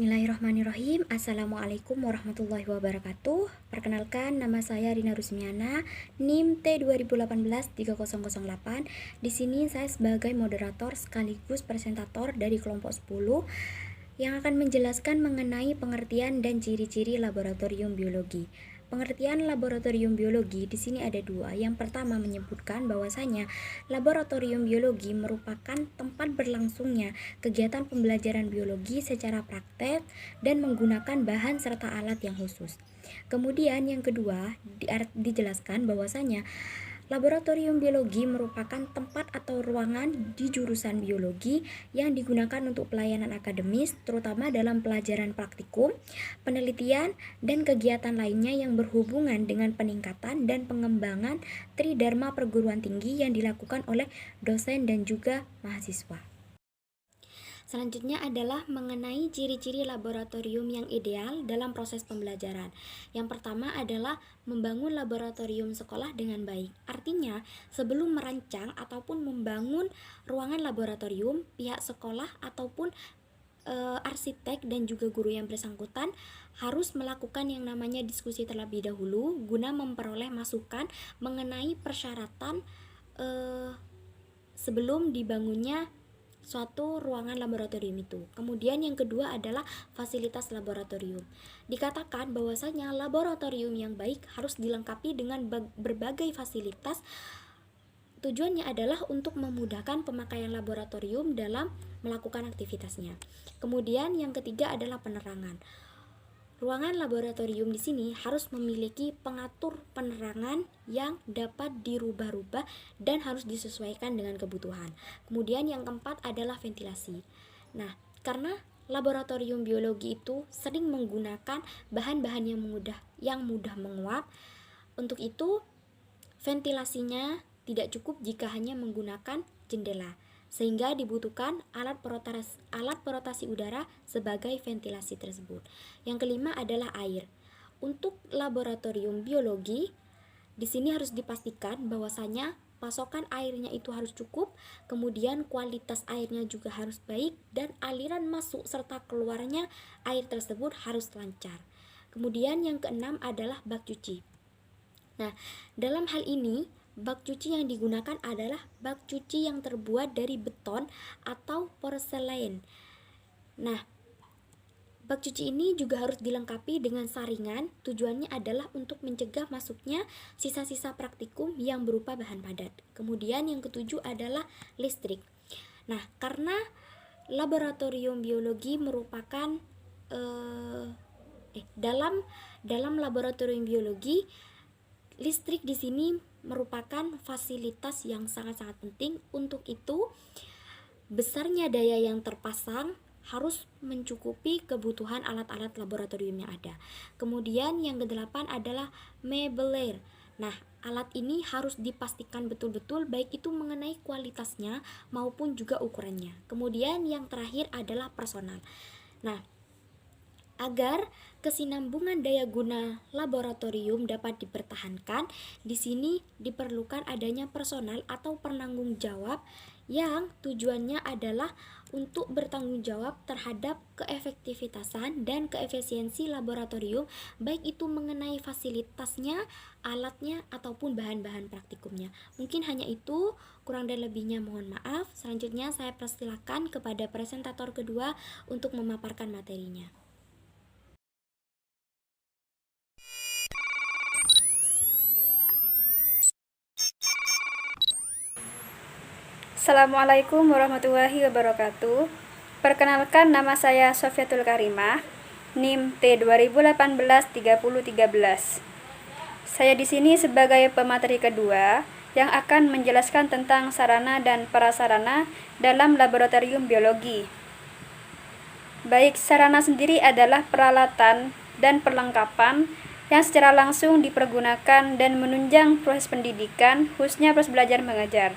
Bismillahirrahmanirrahim. Assalamualaikum warahmatullahi wabarakatuh. Perkenalkan, nama saya Rina Rusmiana, NIM T2018-3008. Di sini saya sebagai moderator sekaligus presentator dari kelompok 10 yang akan menjelaskan mengenai pengertian dan ciri-ciri laboratorium biologi. Pengertian laboratorium biologi di sini ada dua. Yang pertama menyebutkan bahwasanya laboratorium biologi merupakan tempat berlangsungnya kegiatan pembelajaran biologi secara praktek dan menggunakan bahan serta alat yang khusus. Kemudian yang kedua dijelaskan bahwasanya laboratorium biologi merupakan tempat atau ruangan di jurusan biologi yang digunakan untuk pelayanan akademis, terutama dalam pelajaran praktikum, penelitian, dan kegiatan lainnya yang berhubungan dengan peningkatan dan pengembangan tridharma perguruan tinggi yang dilakukan oleh dosen dan juga mahasiswa. Selanjutnya adalah mengenai ciri-ciri laboratorium yang ideal dalam proses pembelajaran. Yang pertama adalah membangun laboratorium sekolah dengan baik. Artinya, sebelum merancang ataupun membangun ruangan laboratorium, pihak sekolah ataupun arsitek dan juga guru yang bersangkutan harus melakukan yang namanya diskusi terlebih dahulu guna memperoleh masukan mengenai persyaratan sebelum dibangunnya suatu ruangan laboratorium itu. Kemudian yang kedua adalah fasilitas laboratorium. Dikatakan bahwasanya laboratorium yang baik harus dilengkapi dengan berbagai fasilitas. Tujuannya adalah untuk memudahkan pemakaian laboratorium dalam melakukan aktivitasnya. Kemudian yang ketiga adalah penerangan. Ruangan laboratorium di sini harus memiliki pengatur penerangan yang dapat dirubah-rubah dan harus disesuaikan dengan kebutuhan. Kemudian yang keempat adalah ventilasi. Nah, karena laboratorium biologi itu sering menggunakan bahan-bahan yang mudah menguap, untuk itu ventilasinya tidak cukup jika hanya menggunakan jendela, sehingga dibutuhkan alat perotasi udara sebagai ventilasi tersebut. Yang kelima adalah air. Untuk laboratorium biologi, di sini harus dipastikan bahwasanya pasokan airnya itu harus cukup, kemudian kualitas airnya juga harus baik, dan aliran masuk serta keluarnya air tersebut harus lancar. Kemudian yang keenam adalah bak cuci. Nah, dalam hal ini bak cuci yang digunakan adalah bak cuci yang terbuat dari beton atau porselen. Nah, bak cuci ini juga harus dilengkapi dengan saringan. Tujuannya adalah untuk mencegah masuknya sisa-sisa praktikum yang berupa bahan padat. Kemudian yang ketujuh adalah listrik. Nah, karena laboratorium biologi merupakan dalam laboratorium biologi, listrik di sini merupakan fasilitas yang sangat-sangat penting. Untuk itu, besarnya daya yang terpasang harus mencukupi kebutuhan alat-alat laboratorium yang ada. Kemudian yang kedelapan adalah meubilir. Nah, alat ini harus dipastikan betul-betul baik itu mengenai kualitasnya maupun juga ukurannya. Kemudian yang terakhir adalah personal. Nah, agar kesinambungan daya guna laboratorium dapat dipertahankan, di sini diperlukan adanya personal atau penanggung jawab yang tujuannya adalah untuk bertanggung jawab terhadap keefektivitasan dan keefisiensi laboratorium, baik itu mengenai fasilitasnya, alatnya, ataupun bahan-bahan praktikumnya. Mungkin hanya itu, kurang dan lebihnya mohon maaf. Selanjutnya saya persilakan kepada presentator kedua untuk memaparkan materinya. Assalamualaikum warahmatullahi wabarakatuh. Perkenalkan, nama saya Sofiatul Karimah, NIM T2018-3013. Saya di sini sebagai pemateri kedua yang akan menjelaskan tentang sarana dan prasarana dalam laboratorium biologi. Baik, sarana sendiri adalah peralatan dan perlengkapan yang secara langsung dipergunakan dan menunjang proses pendidikan, khususnya proses belajar mengajar.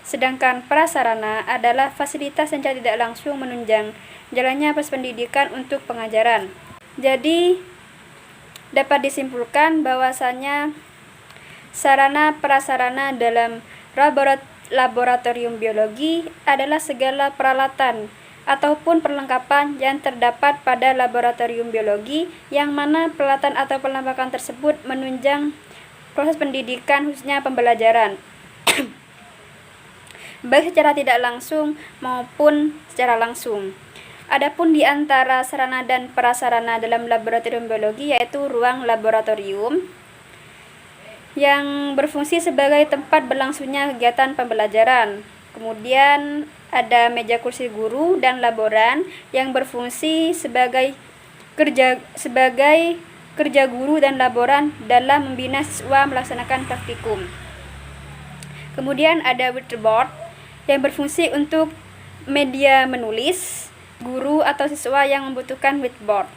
Sedangkan prasarana adalah fasilitas yang tidak langsung menunjang jalannya proses pendidikan untuk pengajaran. Jadi, dapat disimpulkan bahwasanya sarana prasarana dalam laboratorium biologi adalah segala peralatan ataupun perlengkapan yang terdapat pada laboratorium biologi, yang mana peralatan atau perlengkapan tersebut menunjang proses pendidikan khususnya pembelajaran baik secara tidak langsung maupun secara langsung. Adapun di antara sarana dan prasarana dalam laboratorium biologi yaitu ruang laboratorium yang berfungsi sebagai tempat berlangsungnya kegiatan pembelajaran. Kemudian ada meja kursi guru dan laboran yang berfungsi sebagai kerja guru dan laboran dalam membina siswa melaksanakan praktikum. Kemudian ada whiteboard yang berfungsi untuk media menulis guru atau siswa yang membutuhkan whiteboard.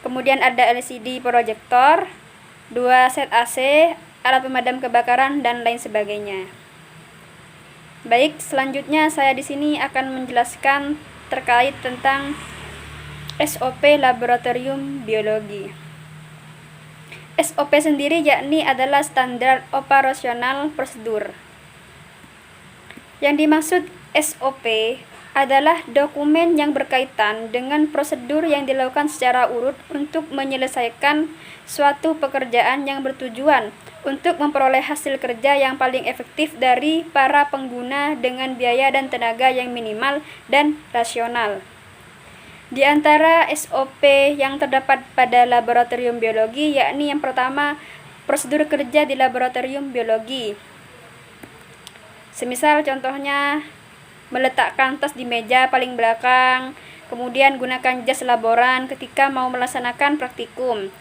Kemudian ada LCD proyektor, 2 set AC, alat pemadam kebakaran, dan lain sebagainya. Baik, selanjutnya saya di sini akan menjelaskan terkait tentang SOP laboratorium biologi. SOP sendiri yakni adalah standar operasional prosedur. Yang dimaksud SOP adalah dokumen yang berkaitan dengan prosedur yang dilakukan secara urut untuk menyelesaikan suatu pekerjaan yang bertujuan untuk memperoleh hasil kerja yang paling efektif dari para pengguna dengan biaya dan tenaga yang minimal dan rasional. Di antara SOP yang terdapat pada laboratorium biologi yakni yang pertama, prosedur kerja di laboratorium biologi. Semisal contohnya meletakkan tas di meja paling belakang, kemudian gunakan jas laboran ketika mau melaksanakan praktikum.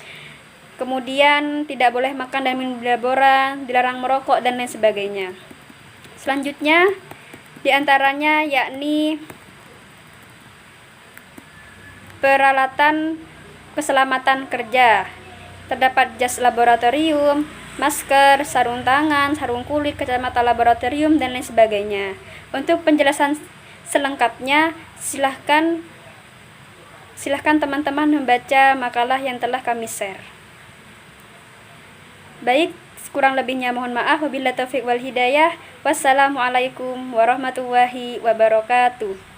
Kemudian tidak boleh makan dan minum di laboran, dilarang merokok, dan lain sebagainya. Selanjutnya, diantaranya yakni peralatan keselamatan kerja. Terdapat jas laboratorium, masker, sarung tangan, sarung kulit, kacamata laboratorium, dan lain sebagainya. Untuk penjelasan selengkapnya, silahkan teman-teman membaca makalah yang telah kami share. Baik, kurang lebihnya mohon maaf. Wabillahi taufiq wal hidayah. Wassalamualaikum warahmatullahi wabarakatuh.